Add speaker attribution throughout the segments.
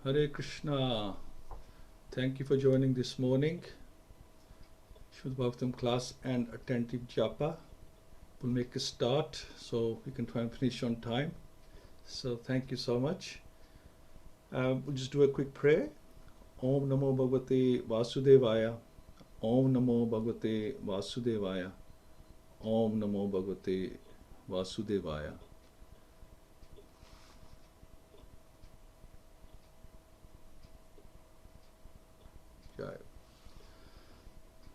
Speaker 1: Hare Krishna. Thank you for joining this morning. Shuddha Bhagavatam class and attentive japa. We'll make a start so we can try and finish on time. So thank you so much. We'll just do a quick prayer. Om Namo Bhagavate Vasudevaya. Om Namo Bhagavate Vasudevaya. Om Namo Bhagavate Vasudevaya.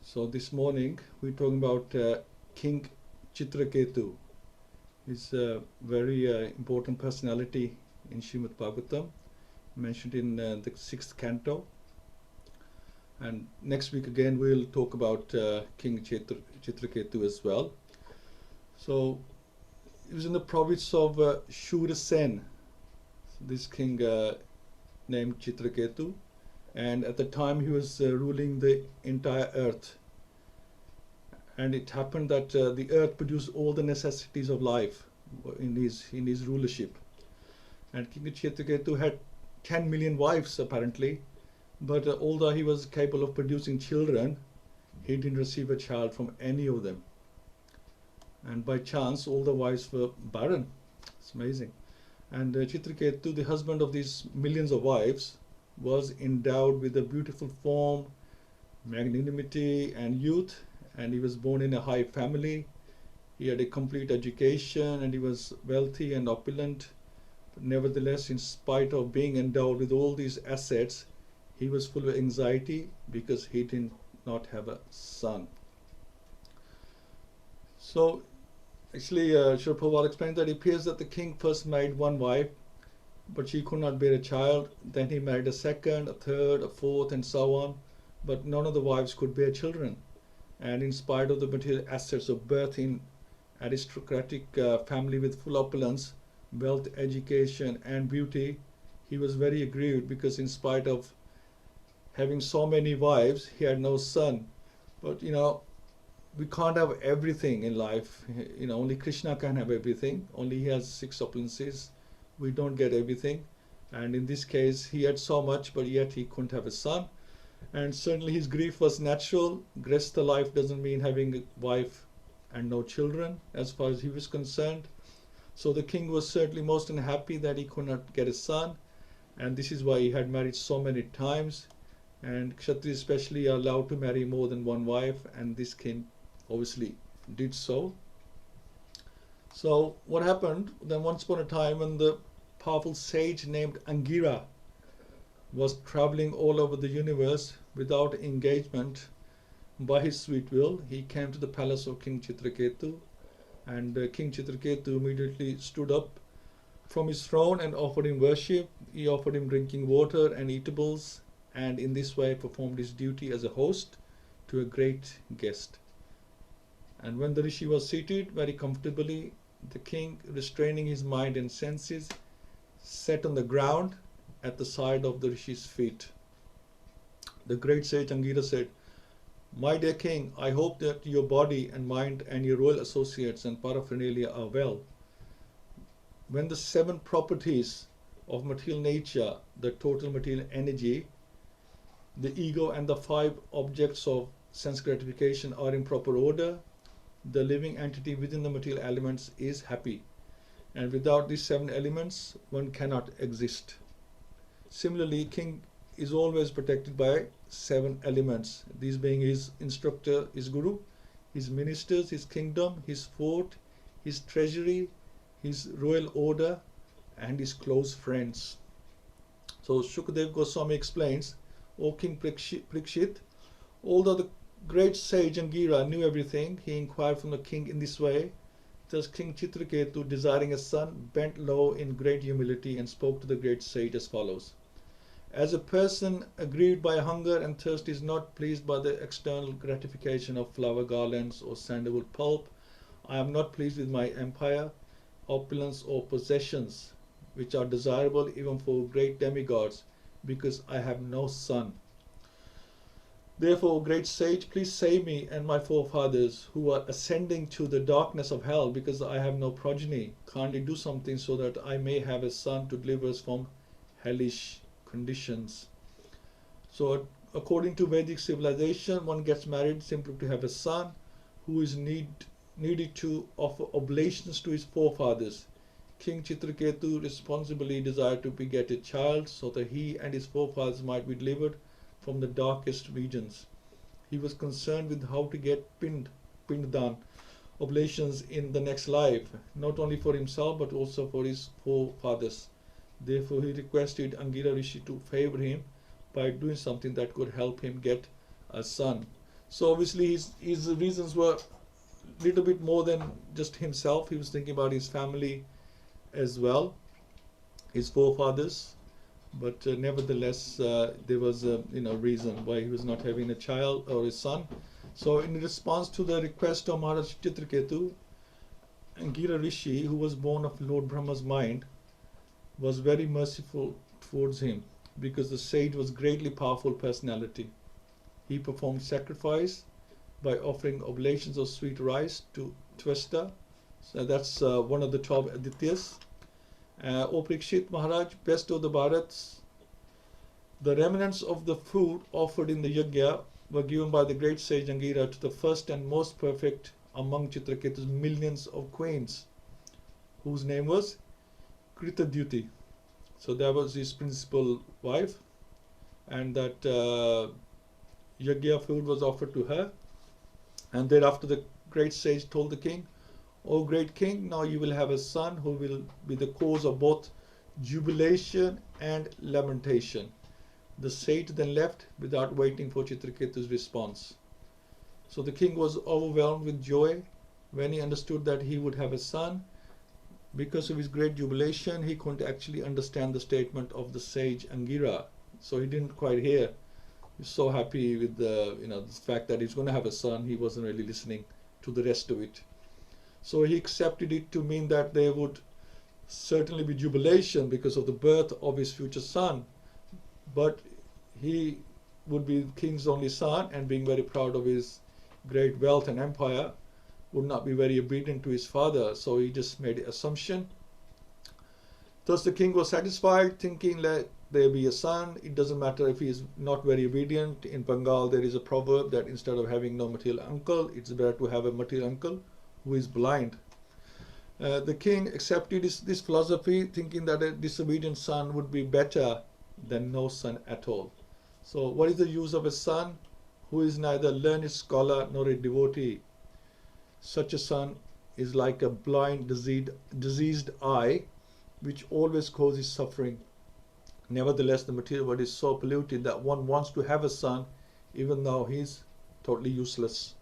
Speaker 1: So this morning we're talking about King Citraketu. He's a very important personality in Srimad Bhagavatam, mentioned in the 6th canto. And next week again we'll talk about King Citraketu as well. So he was in the province of Shurasen, this king named Citraketu. And at the time he was ruling the entire earth. And it happened that the earth produced all the necessities of life in his rulership. And King Citraketu had 10 million wives apparently, but although he was capable of producing children, he didn't receive a child from any of them. And by chance, all the wives were barren. It's amazing. And Citraketu, the husband of these millions of wives, was endowed with a beautiful form, magnanimity and youth, and he was born in a high family. He had a complete education and he was wealthy and opulent. But nevertheless, in spite of being endowed with all these assets, he was full of anxiety because he did not have a son. So actually Srila Prabhupada explained that it appears that the king first married one wife, but she could not bear a child. Then he married a second, a third, a fourth, and so on. But none of the wives could bear children. And in spite of the material assets of birth in aristocratic family with full opulence, wealth, education, and beauty, he was very aggrieved because in spite of having so many wives, he had no son. But we can't have everything in life. Only Krishna can have everything. Only he has 6 opulences. We don't get everything, and in this case he had so much, but yet he couldn't have a son. And certainly his grief was natural. Grestha life doesn't mean having a wife and no children as far as he was concerned. So the king was certainly most unhappy that he could not get a son, and this is why he had married so many times. And Kshatriyas especially are allowed to marry more than one wife, and this king obviously did so. So what happened then, once upon a time, when the powerful sage named Angira was traveling all over the universe without engagement, by his sweet will, he came to the palace of King Citraketu, and King Citraketu immediately stood up from his throne and offered him worship. He offered him drinking water and eatables, and in this way performed his duty as a host to a great guest. And when the rishi was seated very comfortably, the king, restraining his mind and senses, sat on the ground at the side of the rishi's feet. The great sage Angira said, "My dear king, I hope that your body and mind and your royal associates and paraphernalia are well. When the 7 properties of material nature, the total material energy, the ego, and the 5 objects of sense gratification are in proper order, the living entity within the material elements is happy. And without these 7 elements, one cannot exist. Similarly, king is always protected by 7 elements, these being his instructor, his guru, his ministers, his kingdom, his fort, his treasury, his royal order, and his close friends." So Shukadev Goswami explains, "O King Parikshit, although the great sage Angira knew everything, he inquired from the king in this way. Thus King Citraketu, desiring a son, bent low in great humility and spoke to the great sage as follows. As a person aggrieved by hunger and thirst is not pleased by the external gratification of flower garlands or sandalwood pulp, I am not pleased with my empire, opulence, or possessions, which are desirable even for great demigods, because I have no son. Therefore, O great sage, please save me and my forefathers who are ascending to the darkness of hell, because I have no progeny. Kindly do something so that I may have a son to deliver us from hellish conditions. So according to Vedic civilization, one gets married simply to have a son who is needed to offer oblations to his forefathers. King Citraketu responsibly desired to beget a child so that he and his forefathers might be delivered from the darkest regions. He was concerned with how to get pindan, oblations in the next life, not only for himself but also for his forefathers. Therefore, he requested Angira Rishi to favor him by doing something that could help him get a son. So obviously his reasons were a little bit more than just himself. He was thinking about his family as well, his forefathers. But nevertheless, there was a reason why he was not having a child or a son. So in response to the request of Maharaj Citraketu, Angira Rishi, who was born of Lord Brahma's mind, was very merciful towards him because the sage was greatly powerful personality. He performed sacrifice by offering oblations of sweet rice to Twesta. So that's one of the 12 Adityas. O Parikshit Maharaj, best of the Bharats, the remnants of the food offered in the yajna were given by the great sage Angira to the first and most perfect among Citraketu's millions of queens, whose name was Kritadyuti. So that was his principal wife, and that yajna food was offered to her. And thereafter the great sage told the king, O great king, now you will have a son who will be the cause of both jubilation and lamentation. The sage then left without waiting for Citraketu's response. So the king was overwhelmed with joy when he understood that he would have a son. Because of his great jubilation, he couldn't actually understand the statement of the sage Angira. So he didn't quite hear. He was so happy with the fact that he's going to have a son. He wasn't really listening to the rest of it. So he accepted it to mean that there would certainly be jubilation because of the birth of his future son. But he would be the king's only son, and being very proud of his great wealth and empire, would not be very obedient to his father. So he just made an assumption. Thus the king was satisfied, thinking, let there be a son. It doesn't matter if he is not very obedient. In Bengal there is a proverb that instead of having no material uncle, it's better to have a material uncle who is blind. The king accepted this philosophy, thinking that a disobedient son would be better than no son at all. So what is the use of a son who is neither a learned scholar nor a devotee? Such a son is like a blind, diseased eye, which always causes suffering. Nevertheless, the material world is so polluted that one wants to have a son, even though he's totally useless.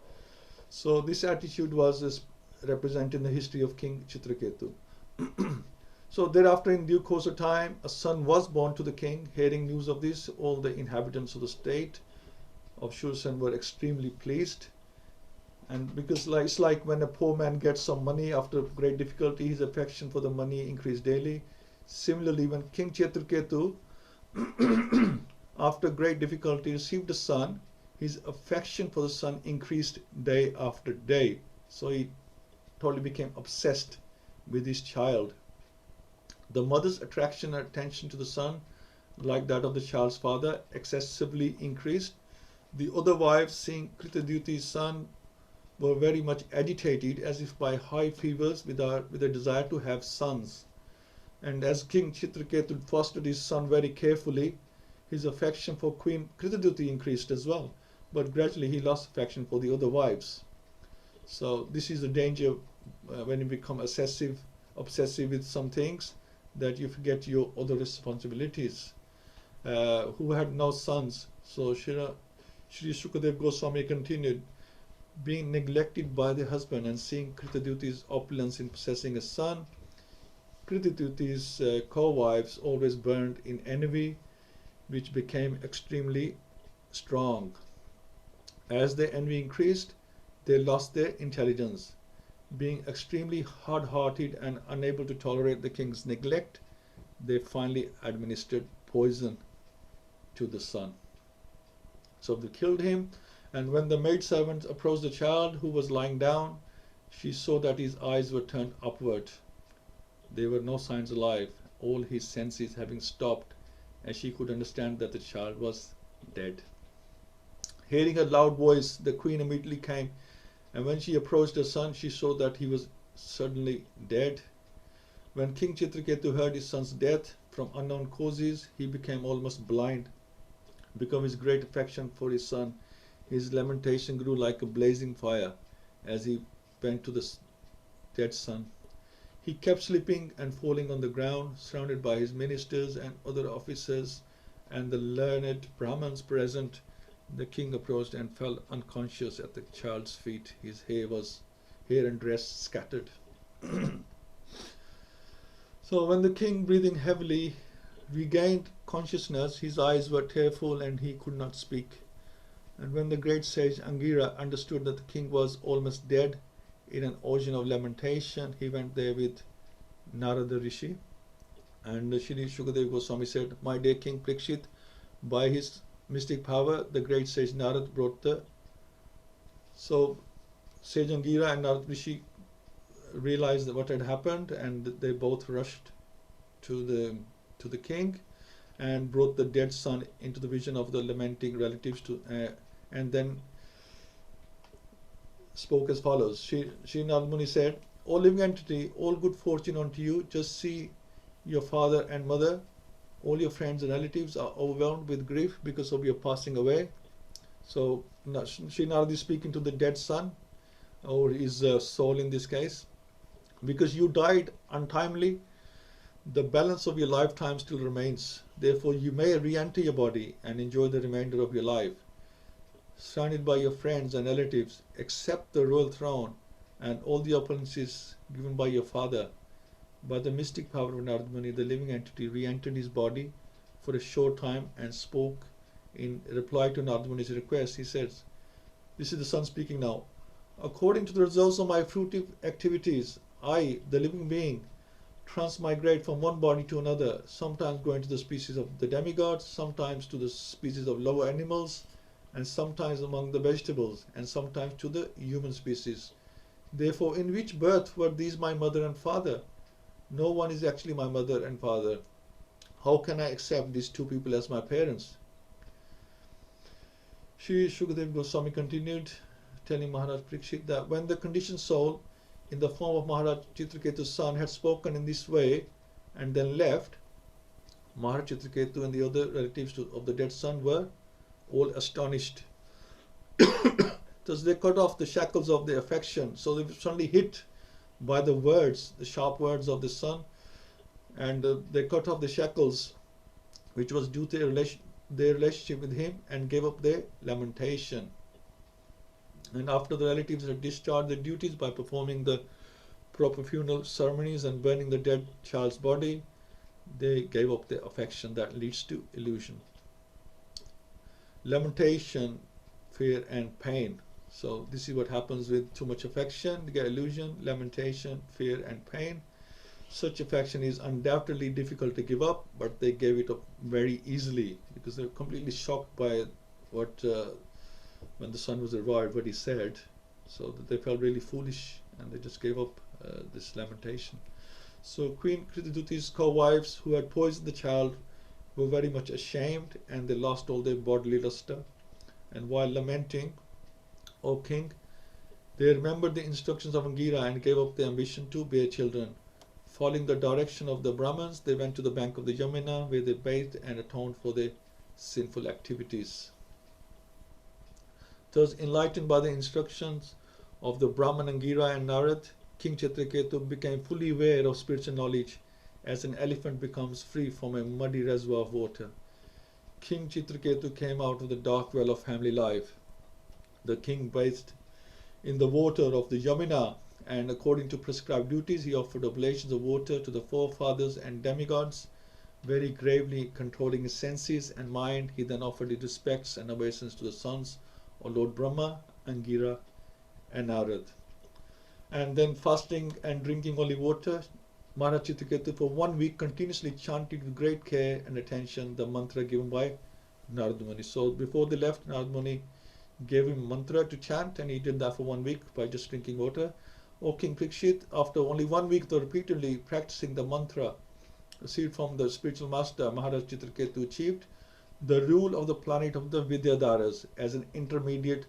Speaker 1: So this attitude was represented in the history of King Citraketu. So thereafter, in due course of time, a son was born to the king. Hearing news of this, all the inhabitants of the state of Shursen were extremely pleased. And because it's like when a poor man gets some money after great difficulty, his affection for the money increased daily. Similarly, when King Citraketu, after great difficulty, received a son, his affection for the son increased day after day. So he totally became obsessed with his child. The mother's attraction and attention to the son, like that of the child's father, excessively increased. The other wives, seeing Kritadyuti's son, were very much agitated, as if by high fevers, with a desire to have sons. And as King Citraketu fostered his son very carefully, his affection for Queen Kritadyuti increased as well. But gradually he lost affection for the other wives. So this is the danger when you become obsessive with some things, that you forget your other responsibilities. Who had no sons? So Shri Shukadev Goswami continued, being neglected by the husband and seeing Kritadyuti's opulence in possessing a son, Kritadyuti's co-wives always burned in envy, which became extremely strong. As their envy increased, they lost their intelligence. Being extremely hard-hearted and unable to tolerate the king's neglect, they finally administered poison to the son. So they killed him, and when the maidservant approached the child who was lying down, she saw that his eyes were turned upward. There were no signs of life, all his senses having stopped, and she could understand that the child was dead. Hearing her loud voice, the queen immediately came, and when she approached her son, she saw that he was suddenly dead. When King Citraketu heard his son's death from unknown causes, he became almost blind. Because of his great affection for his son, his lamentation grew like a blazing fire as he went to the dead son. He kept slipping and falling on the ground, surrounded by his ministers and other officers and the learned Brahmins present. The king approached and fell unconscious at the child's feet. His hair and dress scattered. So when the king, breathing heavily, regained consciousness, his eyes were tearful and he could not speak. And when the great sage Angira understood that the king was almost dead, in an ocean of lamentation, he went there with Narada Rishi. And Shri Shukadeva Goswami said, "My dear King Parikshit, by his mystic power, the great sage Narad brought the..." So Sage Angira and Narad Rishi realized what had happened, and they both rushed to the king and brought the dead son into the vision of the lamenting relatives and then spoke as follows. Sri Narad Muni said, "O living entity, all good fortune unto you. Just see your father and mother. All your friends and relatives are overwhelmed with grief because of your passing away." So Sri Narad is speaking to the dead son, or his soul in this case. "Because you died untimely, the balance of your lifetime still remains. Therefore, you may re-enter your body and enjoy the remainder of your life, surrounded by your friends and relatives, accept the royal throne and all the opulences given by your father." By the mystic power of Narad Muni, the living entity re-entered his body for a short time and spoke in reply to Narad Muni's request. He says, this is the son speaking now, "According to the results of my fruitive activities, I, the living being, transmigrate from one body to another, sometimes going to the species of the demigods, sometimes to the species of lower animals, and sometimes among the vegetables, and sometimes to the human species. Therefore, in which birth were these my mother and father? No one is actually my mother and father. How can I accept these two people as my parents?" Sri Shukadeva Goswami continued, telling Maharaj Parikshit that when the conditioned soul in the form of Maharaj Citraketu's son had spoken in this way and then left, Maharaj Citraketu and the other relatives of the dead son were all astonished. Thus they cut off the shackles of their affection. So they were suddenly hit by the words, the sharp words of the son, and they cut off the shackles which was due to their relationship with him, and gave up their lamentation. And after the relatives had discharged their duties by performing the proper funeral ceremonies and burning the dead child's body, they gave up their affection that leads to illusion. Lamentation, fear and pain. So this is what happens with too much affection. You get illusion, lamentation, fear and pain. Such affection is undoubtedly difficult to give up, but they gave it up very easily because they were completely shocked by what when the son was revived, what he said. So that they felt really foolish and they just gave up this lamentation. So Queen Kritiduti's co-wives who had poisoned the child were very much ashamed, and they lost all their bodily luster. And while lamenting, "O king," they remembered the instructions of Angira and gave up their ambition to bear children. Following the direction of the Brahmins, they went to the bank of the Yamuna, where they bathed and atoned for their sinful activities. Thus, enlightened by the instructions of the Brahman Angira and Narad, King Citraketu became fully aware of spiritual knowledge, as an elephant becomes free from a muddy reservoir of water. King Citraketu came out of the dark well of family life. The king bathed in the water of the Yamuna, and according to prescribed duties, he offered oblations of water to the forefathers and demigods. Very gravely controlling his senses and mind, he then offered his respects and obeisance to the sons of Lord Brahma, Angira, and Narad. And then, fasting and drinking only water, Maharaj Citraketu for 1 week continuously chanted with great care and attention the mantra given by Narad Muni. So before they left, Narad Muni gave him mantra to chant, and he did that for 1 week by just drinking water. O King Parikshit, after only 1 week of repeatedly practicing the mantra seed from the spiritual master Maharaj Citraketu, achieved the rule of the planet of the Vidyadharas as an intermediate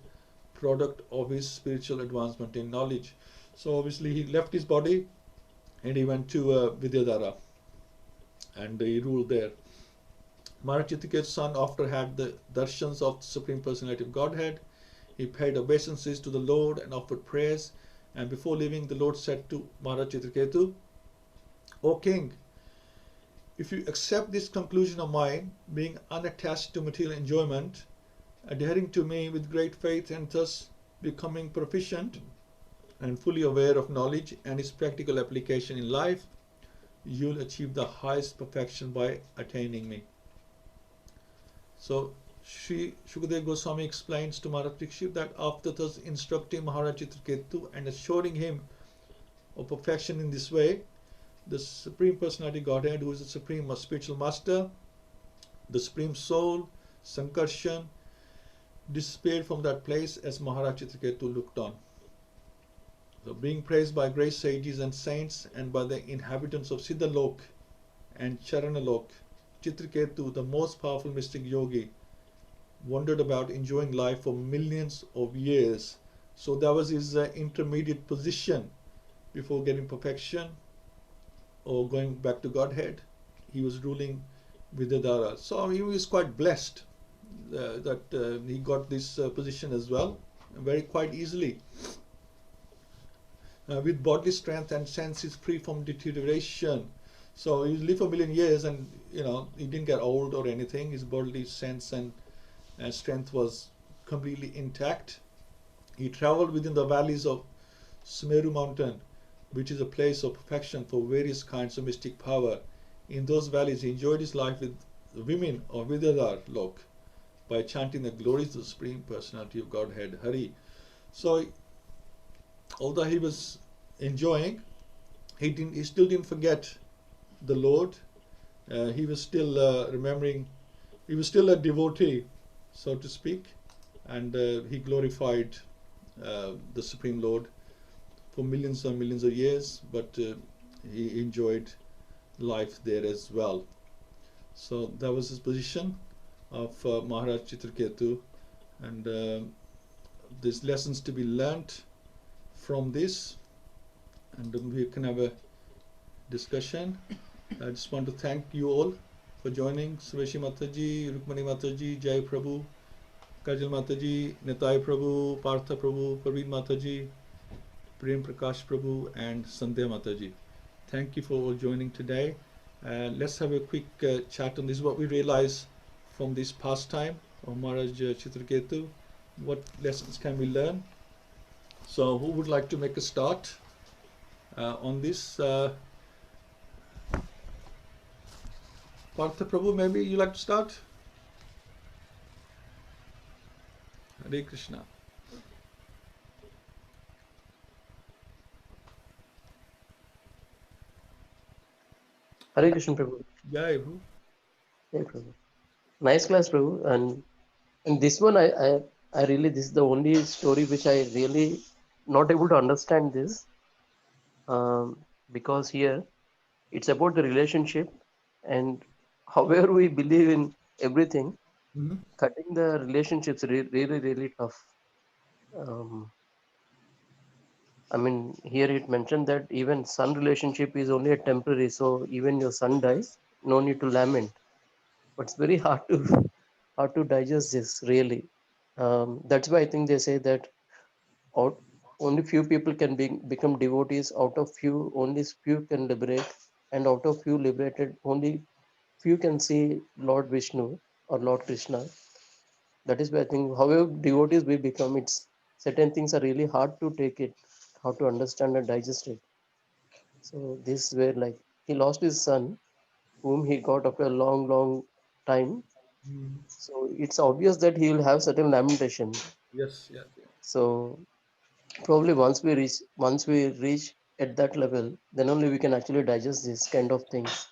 Speaker 1: product of his spiritual advancement in knowledge. So obviously he left his body and he went to Vidyadhara and he ruled there. Maharaj Chitraketu's son, after had the darshans of the Supreme Personality of Godhead, he paid obeisances to the Lord and offered prayers. And before leaving, the Lord said to Maharaj Chitraketu, O King, if you accept this conclusion of mine, being unattached to material enjoyment, adhering to me with great faith and thus becoming proficient and fully aware of knowledge and its practical application in life, you'll achieve the highest perfection by attaining me. So Sri Shukadeva Goswami explains to Maharaj Parikshit that after thus instructing Maharaj Chitraketu and assuring him of perfection in this way, the Supreme Personality Godhead, who is the Supreme Spiritual Master, the Supreme Soul, Sankarshan, disappeared from that place as Maharaj Chitraketu looked on. So being praised by great sages and saints and by the inhabitants of Siddhalok and Charanalok, Chitraketu, the most powerful mystic yogi, wandered about enjoying life for millions of years. So that was his intermediate position before getting perfection or going back to Godhead. He was ruling Vidyadhara. So he was quite blessed that he got this position as well, very quite easily. With bodily strength and senses free from deterioration. So he lived for a million years and he didn't get old or anything. His bodily sense and strength was completely intact. He traveled within the valleys of Sumeru mountain, which is a place of perfection for various kinds of mystic power. In those valleys, he enjoyed his life with the women of Vidyadhar Lok by chanting the glories of the Supreme Personality of Godhead, Hari. So, although he was enjoying, he still didn't forget the Lord. He was still remembering. He was still a devotee, so to speak, and he glorified the Supreme Lord for millions and millions of years, but he enjoyed life there as well. So that was his position of Maharaj Chitraketu, and there's lessons to be learnt from this, and we can have a discussion. I just want to thank you all for joining. Sureshi Mataji, Rukmani Mataji, Jai Prabhu, Kajal Mataji, Nitai Prabhu, Partha Prabhu, Parveen Mataji, Prem Prakash Prabhu, and Sandhya Mataji. Thank you for all joining today. Let's have a quick chat on this. What we realize from this pastime of Maharaj Chitraketu. What lessons can we learn? So, who would like to make a start on this? Partha Prabhu, maybe you like to start? Hare Krishna.
Speaker 2: Hare Krishna, Prabhu.
Speaker 1: Jai Prabhu.
Speaker 2: Jai Prabhu. Nice class, Prabhu. And this one, I really, this is the only story which I really not able to understand this, because here it's about the relationship, and however we believe in everything,
Speaker 1: Mm-hmm.
Speaker 2: cutting the relationships really, really tough. I mean, here it mentioned that even son relationship is only a temporary. So even your son dies, no need to lament. But it's very hard to hard to digest this really. That's why I think they say that out, only few people can become devotees. Out of few, only few can liberate, and out of few liberated, only few can see Lord Vishnu or Lord Krishna. That is why I think, however devotees we become, it's certain things are really hard to take it, how to understand and digest it. So this where like he lost his son, whom he got after a long, long time.
Speaker 1: Mm-hmm.
Speaker 2: So it's obvious that he will have certain lamentation.
Speaker 1: Yes, yes, yes.
Speaker 2: So probably once we reach at that level, then only we can actually digest this kind of things.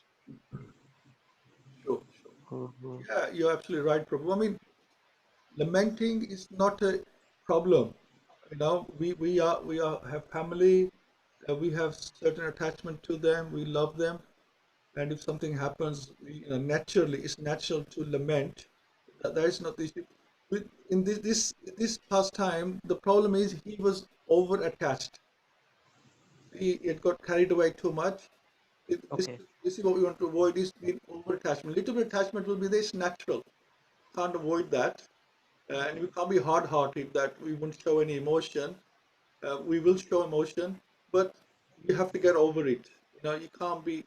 Speaker 1: Sure, sure.
Speaker 2: Mhm.
Speaker 1: Yeah, you're absolutely right, Prabhu. I mean, lamenting is not a problem. We are have family, we have certain attachment to them, we love them, and if something happens, naturally, it's natural to lament. That is not the issue. In this pastime, the problem is he was over attached. It got carried away too much. This,
Speaker 2: Okay.
Speaker 1: this is what we want to avoid, is being over attachment. Little bit attachment will be this natural. Can't avoid that. And we can't be hard-hearted that we won't show any emotion. We will show emotion, but you have to get over it. You can't be.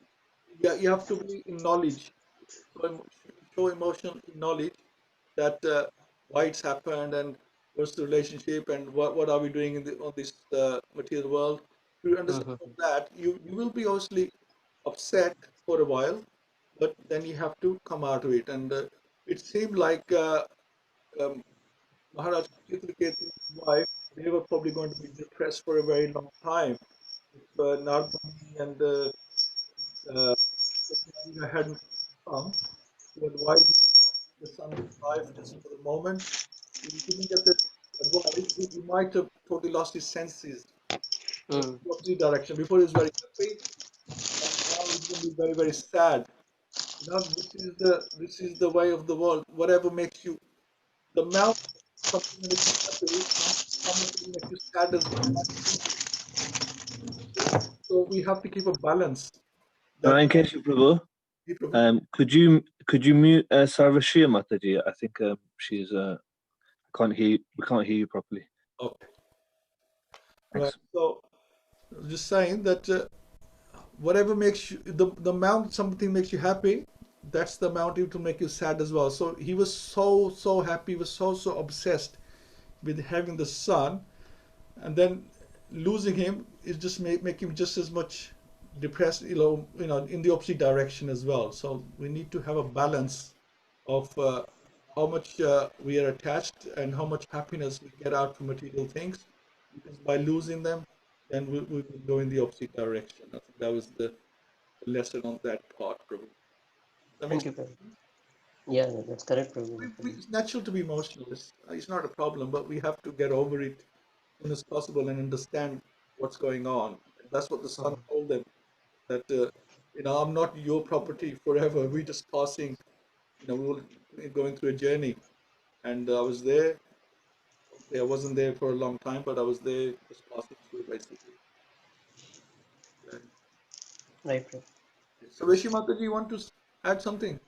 Speaker 1: Yeah, you have to be in knowledge. Show emotion in knowledge that why it's happened and what's the relationship and what are we doing on this material world. If you understand
Speaker 2: Mm-hmm.
Speaker 1: all that, you will be obviously upset for a while, but then you have to come out of it. And it seemed like um, Maharaj Citraketu's wife, they were probably going to be depressed for a very long time if Narmani and uh, hadn't come to advise the son with life just for the moment. If he didn't get the advice, he might have totally lost his senses.
Speaker 2: Mm.
Speaker 1: The opposite direction. Before he was very happy, and now he's going to be very, very sad. This is the way of the world. Whatever makes you, the amount something will make you happy, how much it will make you sad as well. So we have to keep a balance. That
Speaker 3: Keshu Prabhu,
Speaker 1: he Prabhu.
Speaker 3: could you mute Sarvashriya Mataji? I think she's can't hear we can't hear you properly.
Speaker 1: Okay. Right.
Speaker 3: Thanks.
Speaker 1: So just saying that whatever makes you the amount something makes you happy, that's the amount it will make you sad as well. So he was so happy, he was so obsessed with having the son, and then losing him is just make him just as much depressed, in the opposite direction as well. So we need to have a balance of how much we are attached and how much happiness we get out from material things, because by losing them, then we will go in the opposite direction. I think that was the lesson on that part, Prabhu. That makes
Speaker 2: Thank you, Prabhu. Yeah, that's correct, Prabhu.
Speaker 1: it's natural to be emotional. It's not a problem, but we have to get over it as soon as possible and understand what's going on. And that's what the son
Speaker 2: Mm.
Speaker 1: told them, that I'm not your property forever. We're just passing. We were going through a journey, and I was there. Okay, I wasn't there for a long time, but I was there just passing through, basically. Right.
Speaker 2: Right, Prabhu.
Speaker 1: So, Veshi Mataji, you want to add something?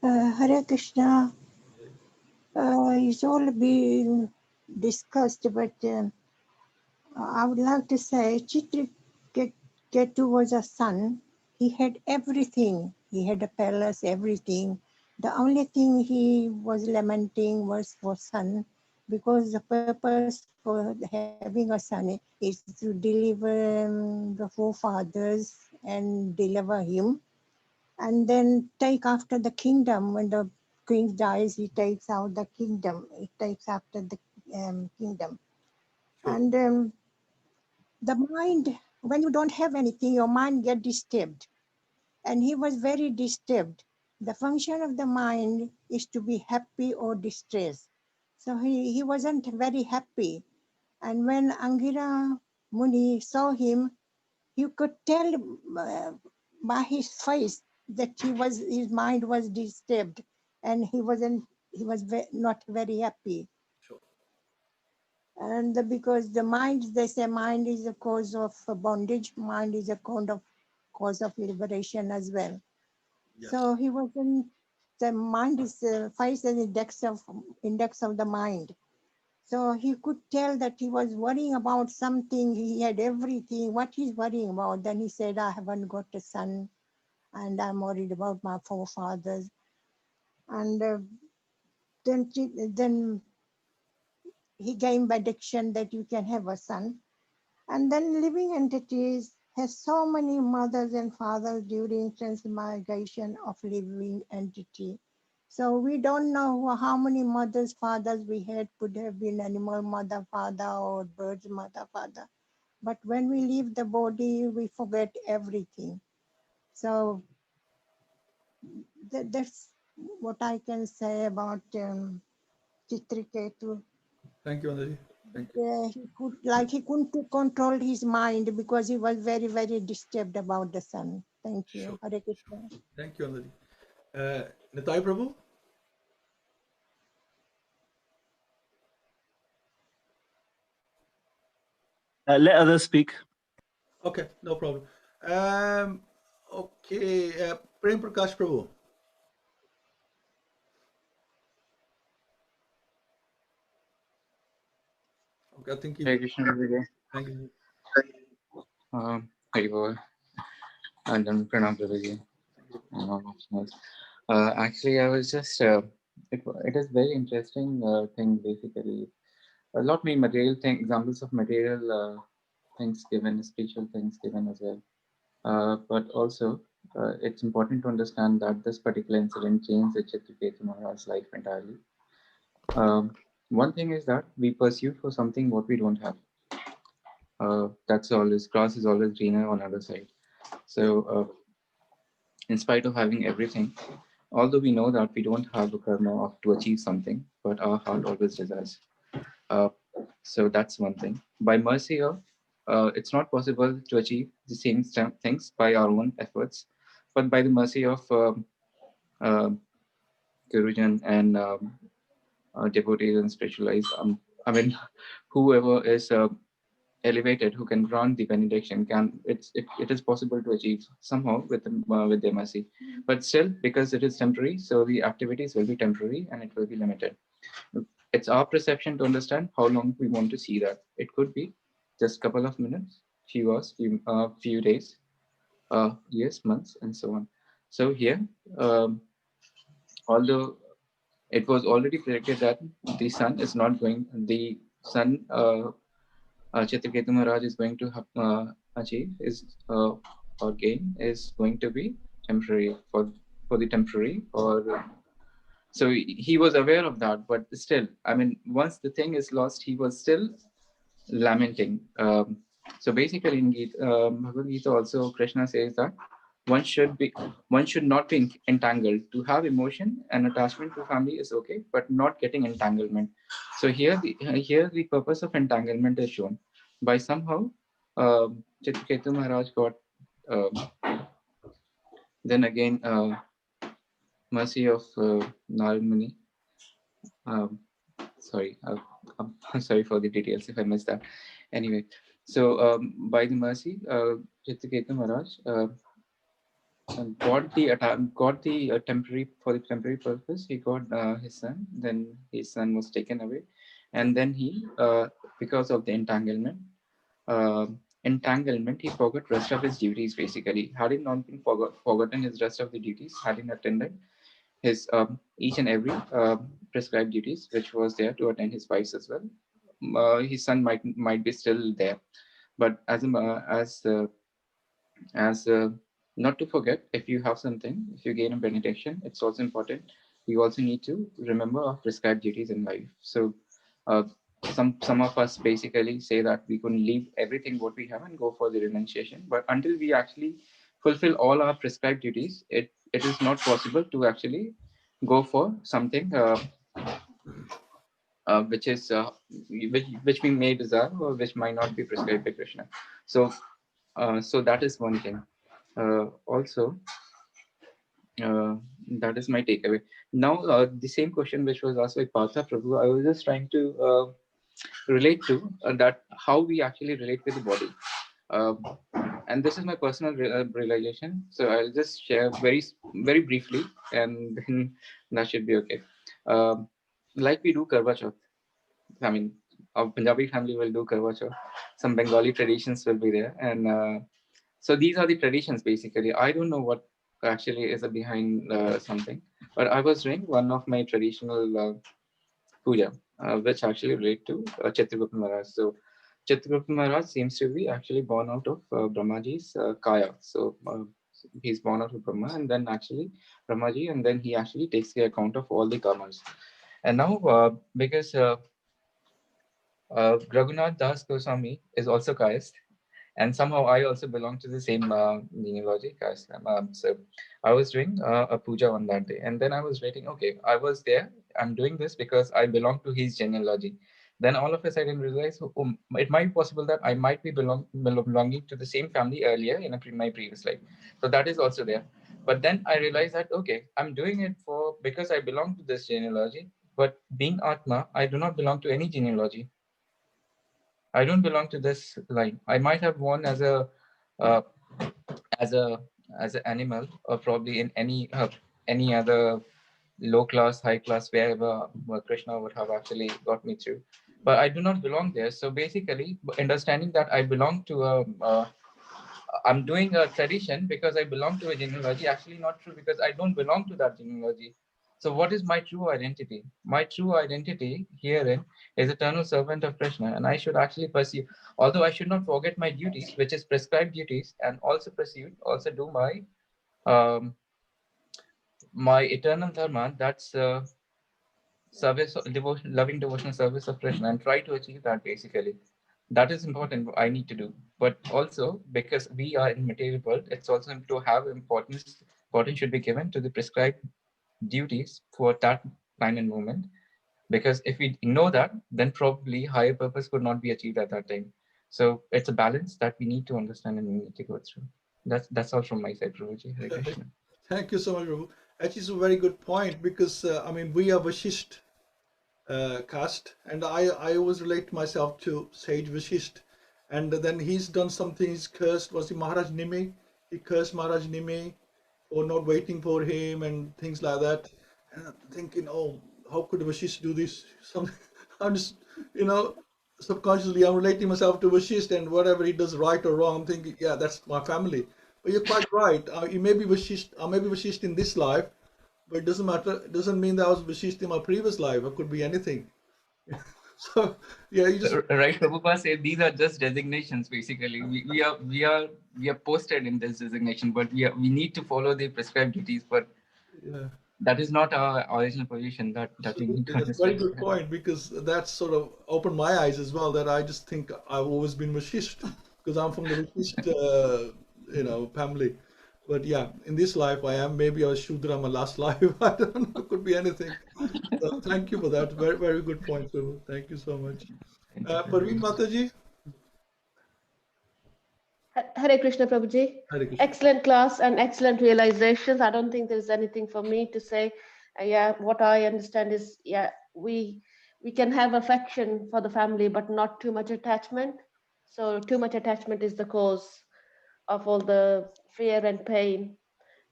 Speaker 4: Hare Krishna, it's all been discussed, but I would like to say Citraketu was a son. He had everything. He had a palace, everything. The only thing he was lamenting was for son, because the purpose for having a son is to deliver the forefathers and deliver him, and then take after the kingdom. When the king dies, he takes out the kingdom. He takes after the kingdom.
Speaker 1: Sure.
Speaker 4: And the mind, when you don't have anything, your mind get disturbed. And he was very disturbed. The function of the mind is to be happy or distressed. So he wasn't very happy. And when Angira Muni saw him, you could tell by his face that his mind was disturbed, and he was not very happy.
Speaker 1: Sure.
Speaker 4: And because the mind, they say mind is a cause of bondage, mind is a cause of liberation as well.
Speaker 1: Yes.
Speaker 4: So he wasn't, the mind is face an index of the mind. So he could tell that he was worrying about something. He had everything. What he's worrying about? Then he said, I haven't got a son, and I'm worried about my forefathers. And then he gave benediction that you can have a son. And then living entities has so many mothers and fathers during transmigration of living entity. So we don't know how many mothers, fathers we had. Could have been animal mother, father, or bird's mother, father. But when we leave the body, we forget everything. So that's what I can say about Citraketu.
Speaker 1: Thank you, Andaji.
Speaker 4: he couldn't control his mind because he was very, very disturbed about the son. Thank you.
Speaker 1: Sure.
Speaker 4: Hare Krishna.
Speaker 1: Thank you, Anandi. Nitai Prabhu?
Speaker 3: Let others speak.
Speaker 1: Okay, no problem. Okay, Prem Prakash Prabhu. Okay, I think
Speaker 5: Hare
Speaker 1: you.
Speaker 5: Krishna Prabhuji.
Speaker 1: Thank you.
Speaker 5: Haribol. And then Pranam Prabhuji. Actually, I was just, it is very interesting thing basically. A lot many material examples of material things given, spiritual things given as well. But also, it's important to understand that this particular incident changed the Citraketu Maharaj's life entirely. One thing is that we pursue for something what we don't have. That's always, grass is always greener on the other side. So, in spite of having everything, although we know that we don't have a karma to achieve something, but our heart always desires. So that's one thing. By mercy of, it's not possible to achieve the same things by our own efforts, but by the mercy of Gurujan and devotees and spiritualized. I mean, whoever is elevated, who can grant the benediction, it is possible to achieve somehow with their mercy. But still, because it is temporary, so the activities will be temporary and it will be limited. It's our perception to understand how long we want to see that. It could be just a couple of minutes, few hours, few days, years, months, and so on. So here, although it was already predicted that the sun is not going, the sun, Chitraketu Maharaj is going to achieve is or gain is going to be temporary for the temporary or so he was aware of that, but still, I mean, once the thing is lost, he was still lamenting. So basically, in Bhagavad-Gita, also Krishna says that one should not be entangled. To have emotion and attachment to family is okay, but not getting entanglement. So here the purpose of entanglement is shown by somehow Chitraketu Maharaj got then again mercy of Narad Muni. Sorry, I'm sorry for the details if I missed that. Anyway, so by the mercy, Chitraketu Maharaj got the temporary for the temporary purpose. He got his son. Then his son was taken away, and then he, because of the uh, entanglement, he forgot rest of his duties. Basically, had he not been forgotten his rest of the duties, had he attended his each and every prescribed duties which was there to attend his wives as well, his son might be still there. But as not to forget, if you have something, if you gain a benediction, it's also important. You also need to remember our prescribed duties in life. So uh, some of us basically say that we can leave everything what we have and go for the renunciation, but until we actually fulfill all our prescribed duties, it is not possible to actually go for something which is which we may desire or which might not be prescribed by Krishna. So that is one thing. Also, uh, that is my takeaway. Now, the same question which was asked by Partha Prabhu, I was just trying to relate to that how we actually relate with the body. And this is my personal realization. So I'll just share very briefly, and then that should be okay. Like we do Karwa Chauth. I mean, our Punjabi family will do Karwa Chauth. Some Bengali traditions will be there, and so these are the traditions basically. I don't know what actually is behind something, but I was doing one of my traditional puja, which actually relate to Chitraketu Maharaj. So Chitraketu Maharaj seems to be actually born out of Brahmaji's kaya. So he's born out of Brahma, and then actually Brahmaji, and then he actually takes the account of all the karmas. And now, because Raghunath Das Goswami is also Kayast, and somehow I also belong to the same genealogy. So I was doing a puja on that day, and then I was waiting. Okay, I was there. I'm doing this because I belong to his genealogy. Then all of a sudden realize, it might be possible that I might be belonging to the same family earlier in my previous life. So that is also there. But then I realized that, okay, I'm doing it because I belong to this genealogy. But being Atma, I do not belong to any genealogy. I don't belong to this line. I might have born as a uh, as a as an animal, or probably in any other low class, high class, wherever Krishna would have actually got me through. But I do not belong there. So basically, understanding that I belong to I'm doing a tradition because I belong to a genealogy, actually not true, because I don't belong to that genealogy. So what is my true identity? My true identity herein is eternal servant of Krishna, and I should actually pursue, although I should not forget my duties, which is prescribed duties, and also do um, my eternal dharma, that's service, devotion, loving devotional service of Krishna, and try to achieve that basically. That is important, I need to do. But also, because we are in material world, it's also to have importance should be given to the prescribed duties for that time and moment. Because if we ignore that, then probably higher purpose could not be achieved at that time. So it's a balance that we need to understand and we need to go through. That's all from my side, Prabhuji. Hare Krishna.
Speaker 1: Thank you so much, Prabhu. Actually, it's a very good point because I mean we are Vashist caste, and I always relate myself to Sage Vashist, and then he's done something. He's cursed. Was he Maharaj Nimi? He cursed Maharaj Nimi for not waiting for him and things like that. And I'm thinking, oh, how could Vashist do this? Some, I'm just, you know, subconsciously I'm relating myself to Vashist, and whatever he does right or wrong, I'm thinking, yeah, that's my family. But you're quite right. You may be Vashist. I may be Vashist in this life, but it doesn't matter. It doesn't mean that I was Vashist in my previous life. It could be anything. So yeah, you just
Speaker 5: Right, Prabhupada said these are just designations. Basically, we are posted in this designation, but we need to follow the prescribed duties. But
Speaker 1: yeah.
Speaker 5: that is not our original position. That we need to
Speaker 1: Absolutely, that's a very
Speaker 5: understand.
Speaker 1: good point because that sort of opened my eyes as well. That I just think I've always been Vashist because I'm from the Vashist, family. But yeah, in this life I am. Maybe I was Shudra my last life. I don't know. It could be anything. So thank you for that. Very very good point, Prabhu. Thank you so much.
Speaker 5: Thank you,
Speaker 1: Parveen
Speaker 5: Prabhuji.
Speaker 1: Mataji.
Speaker 6: Hare Krishna Prabhuji.
Speaker 1: Hare Krishna.
Speaker 6: Excellent class and excellent realizations. I don't think there's anything for me to say. Yeah, what I understand is, yeah, we can have affection for the family, but not too much attachment. So too much attachment is the cause of all the fear and pain.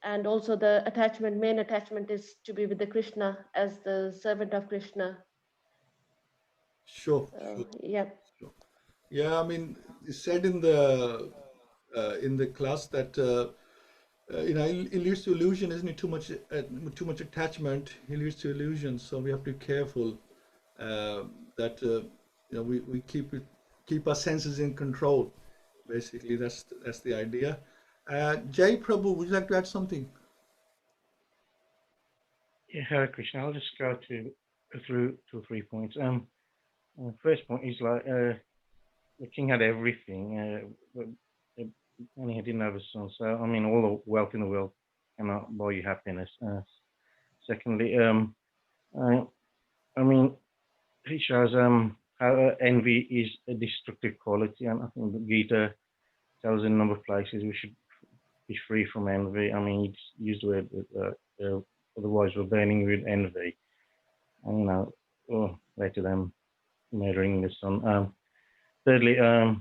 Speaker 6: And also the main attachment is to be with the Krishna as the servant of Krishna.
Speaker 1: Sure, sure,
Speaker 6: So yeah.
Speaker 1: sure. Yeah, I mean, you said in the class that it leads to illusion, isn't it? Too much attachment, it leads to illusion. So we have to be careful that we keep our senses in control. Basically, that's the idea. Jay Prabhu, would you like to add something?
Speaker 7: Yeah, Hare Krishna. I'll just go through 2 or 3 points. First point is like the king had everything, but and he didn't have a son. So I mean, all the wealth in the world cannot buy you happiness. Secondly, I mean, he shows how envy is a destructive quality, and I think the Gita tells in a number of places we should be free from envy. I mean, he used the word otherwise we're burning with envy, and later them murdering the son. Thirdly, I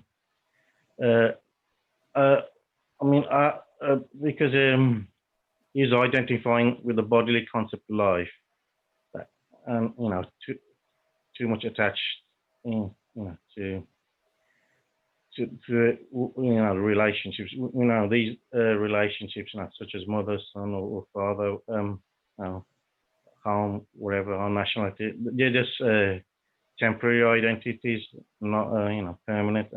Speaker 7: mean, because he's identifying with the bodily concept of life, that, too much attached, to relationships. These relationships, such as mother, son, or father, home, whatever, our nationality, they're just temporary identities, not permanent.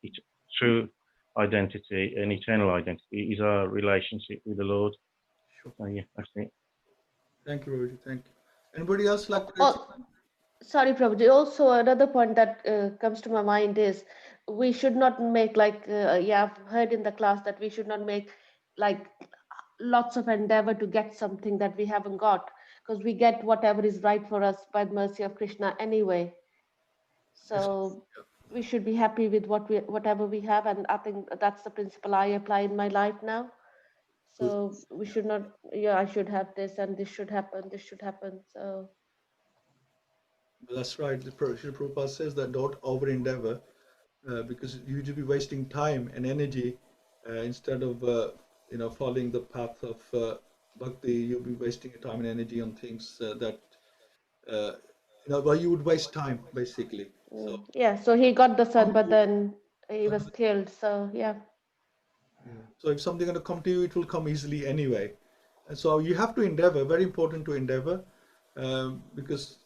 Speaker 7: It's true identity and eternal identity is our relationship with the Lord.
Speaker 1: Sure.
Speaker 7: Yeah, that's it.
Speaker 1: Thank you, Rohit. Thank you. Anybody else like to add?
Speaker 6: Oh, sorry, Prabhuji. Also, another point that comes to my mind is we should not make I've heard in the class that we should not make like lots of endeavor to get something that we haven't got, because we get whatever is right for us by the mercy of Krishna anyway. So we should be happy with whatever we have, and I think that's the principle I apply in my life now. So we should not, I should have this and this should happen, this should happen. So
Speaker 1: That's right. Srila Prabhupada says that don't over endeavor, because you would be wasting time and energy instead of following the path of bhakti. You'll be wasting your time and energy on things that well, you would waste time basically. So
Speaker 6: yeah, so he got the son, but then he was killed. So yeah.
Speaker 1: so if something going to come to you, it will come easily anyway. And so you have to endeavor. Very important to endeavor, because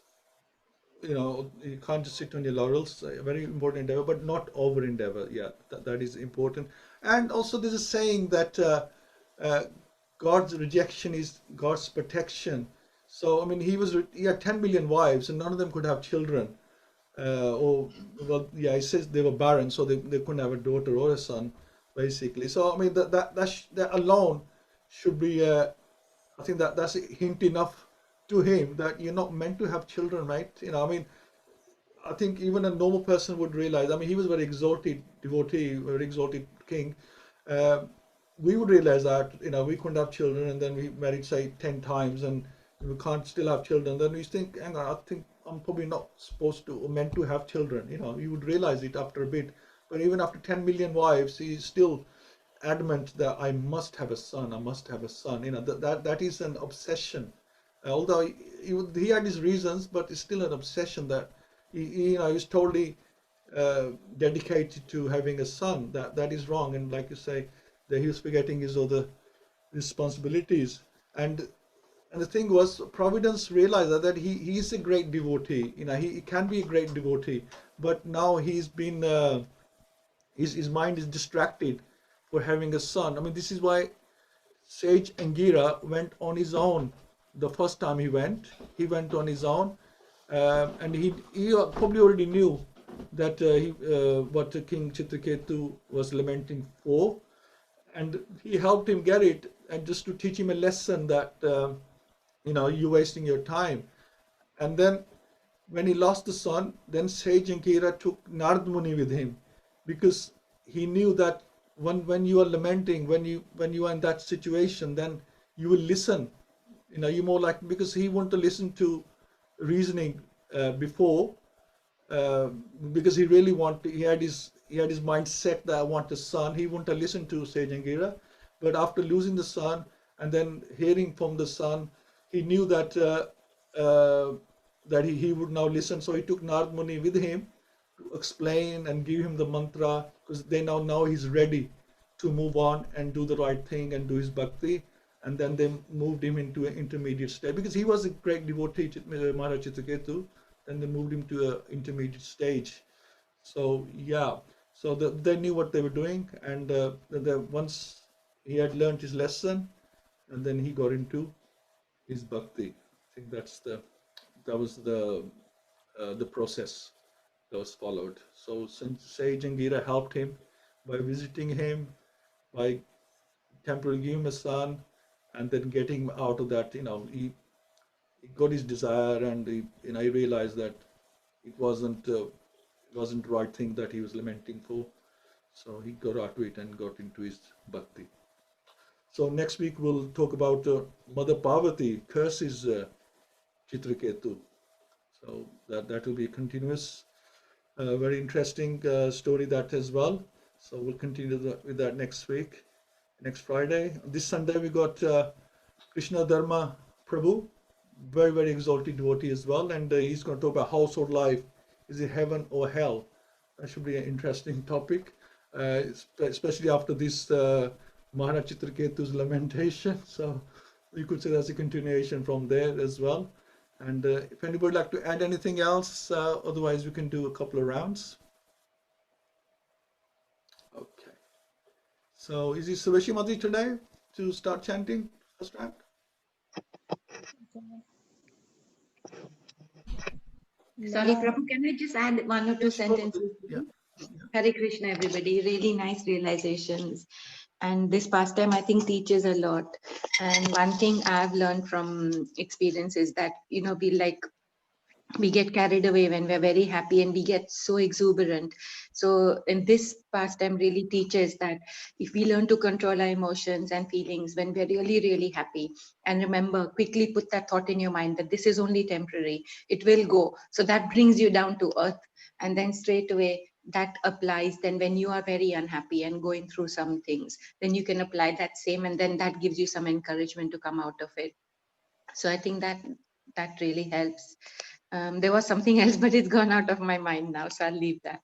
Speaker 1: you can't just sit on your laurels. Very important endeavor, but not over endeavor. Yeah, that is important. And also there's a saying that God's rejection is God's protection. So I mean, he had 10 million wives, and none of them could have children. He says they were barren, so they couldn't have a daughter or a son, basically. So I mean, that alone should be. I think that's a hint enough to him that you're not meant to have children, right? I mean, I think even a normal person would realize. I mean, he was a very exalted devotee, very exalted king. We would realize that we couldn't have children, and then we married say 10 times, and we can't still have children. Then we think, hang on, I think I'm probably not supposed to or meant to have children. You would realize it after a bit. But even after 10 million wives, he's still adamant that I must have a son. I must have a son. That is an obsession. Although he had his reasons, but it's still an obsession that he was totally dedicated to having a son. That is wrong. And like you say, that he was forgetting his other responsibilities. And the thing was, Providence realized that he is a great devotee. He can be a great devotee, but now he's been his mind is distracted for having a son. I mean, this is why Sage Angira went on his own. The first time he went on his own, and he probably already knew that what King Citraketu was lamenting for, and he helped him get it, and just to teach him a lesson that you're wasting your time. And then when he lost the son, then Sage Angira took Narad Muni with him, because he knew that when you are lamenting, when you are in that situation, then you will listen. You're more like, because he wanted to listen to reasoning before, because he really he had his mind set that I want a son. He wanted to listen to Sage Angira, but after losing the son and then hearing from the son, he knew that that he would now listen. So he took Narad Muni with him to explain and give him the mantra, because they now he's ready to move on and do the right thing and do his bhakti. And then they moved him into an intermediate stage, because he was a great devotee, Maharaj Citraketu. Then they moved him to an intermediate stage. So yeah, so they knew what they were doing, and once he had learned his lesson, and then he got into his bhakti. I think that was the process that was followed. So Sage Angira helped him by visiting him, by temporarily giving him a son, and then getting him out of that. He got his desire, and he realized that it wasn't the right thing that he was lamenting for. So he got out of it and got into his bhakti. So next week we'll talk about Mother Parvati curses Citraketu. So that will be a continuous, very interesting story that as well. So we'll continue with that next week, next Friday. This Sunday we got Krishna Dharma Prabhu, very, very exalted devotee as well, and he's going to talk about household life. Is it heaven or hell? That should be an interesting topic, especially after this Maharaj Citraketu's lamentation. So you could say that's a continuation from there as well. And if anybody would like to add anything else, otherwise we can do a couple of rounds. Okay. So is it Sureshi Mati today to start chanting first round?
Speaker 8: Sorry, Prabhu, can I just add one or two sentences?
Speaker 1: Yeah.
Speaker 8: Hare Krishna, everybody. Really nice realizations. And this pastime, I think, teaches a lot. And one thing I've learned from experience is that, we like we get carried away when we're very happy and we get so exuberant. So in this pastime really teaches that if we learn to control our emotions and feelings when we're really, really happy, and remember, quickly put that thought in your mind that this is only temporary, it will go. So that brings you down to earth. And then straight away, that applies then when you are very unhappy and going through some things, then you can apply that same, and then that gives you some encouragement to come out of it. So I think that really helps. There was something else, but it's gone out of my mind now, so I'll leave that.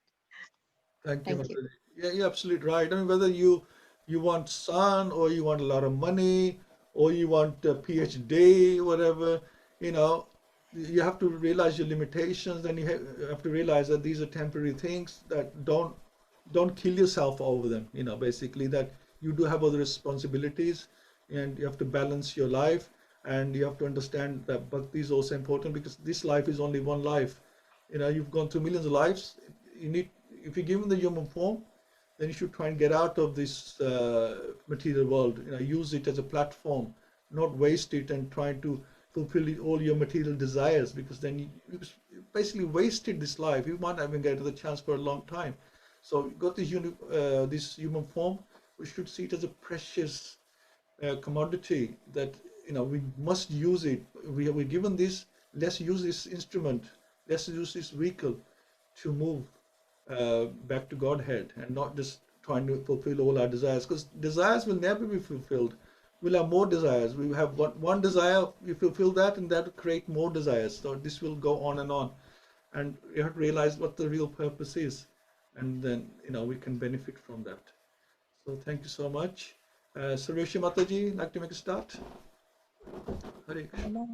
Speaker 1: Thank you,
Speaker 8: Thank you.
Speaker 1: Mataji. Yeah, you're absolutely right. I mean, whether you want son, or you want a lot of money, or you want a PhD, whatever, you know, you have to realize your limitations, and you have to realize that these are temporary things. That don't kill yourself over them. You know, basically that you do have other responsibilities, and you have to balance your life, and you have to understand that bhakti is also important, because this life is only one life. You know, you've gone through millions of lives. You need, if you're given the human form, then you should try and get out of this material world. You know, use it as a platform, not waste it and trying to fulfill all your material desires, because then you basically wasted this life. You might not even get the chance for a long time. So you got this human form. We should see it as a precious commodity that, you know, we must use it. We're given this. Let's use this instrument. Let's use this vehicle to move back to Godhead, and not just trying to fulfill all our desires, because desires will never be fulfilled. We'll have more desires. We have one desire, we fulfill that, and that will create more desires. So this will go on, and you have to realize what the real purpose is, and then, you know, we can benefit from that. So thank you so much. Sarveshi Mataji, like to make a start? Hare Krishna.